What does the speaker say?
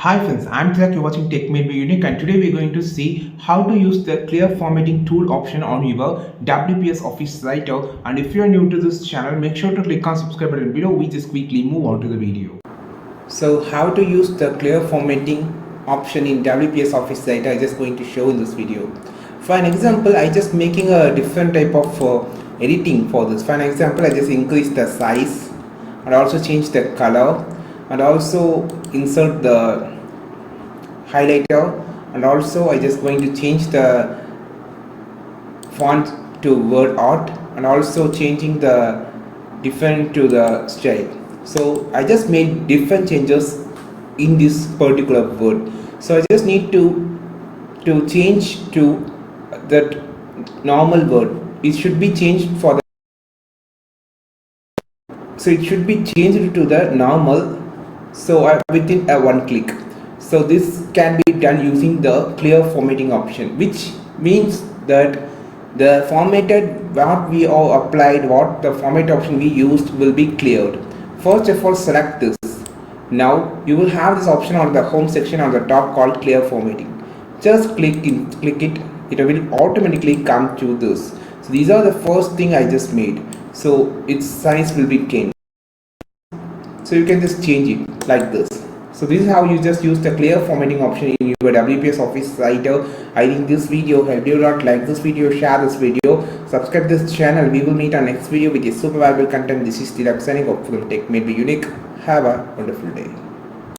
Hi friends, I'm Tilak, you're watching Tech Made by Unique, and today we're going to see how to use the clear formatting tool option on your WPS Office writer. And if you're new to this channel, make sure to click on subscribe button below. We just quickly move on to the video. So how to use the clear formatting option in WPS Office writer, I'm just going to show in this video. For an example, I just making a different type of editing for this. For an example, I just increase the size and also change the color and also insert the highlighter, and also I just going to change the font to word art and also changing the different to the style. So I just made different changes in this particular word. So I just need to change to that normal word. It should be changed for the, so it should be changed to the normal, so within a one click. So this can be done using the clear formatting option, which means that the formatted what we all applied, what the format option we used will be cleared. First of all, select this. Now you will have this option on the home section on the top called clear formatting. Just click it, it will automatically come to this. So these are the first thing I just made, so its size will be changed. So you can just change it like this. So this is how you just use the clear formatting option in your WPS Office writer. I think this video helped you a lot. Like this video, share this video, subscribe this channel. We will meet on next video with a super valuable content. This is Tilak signing off from Tech Made by Unique. Have a wonderful day.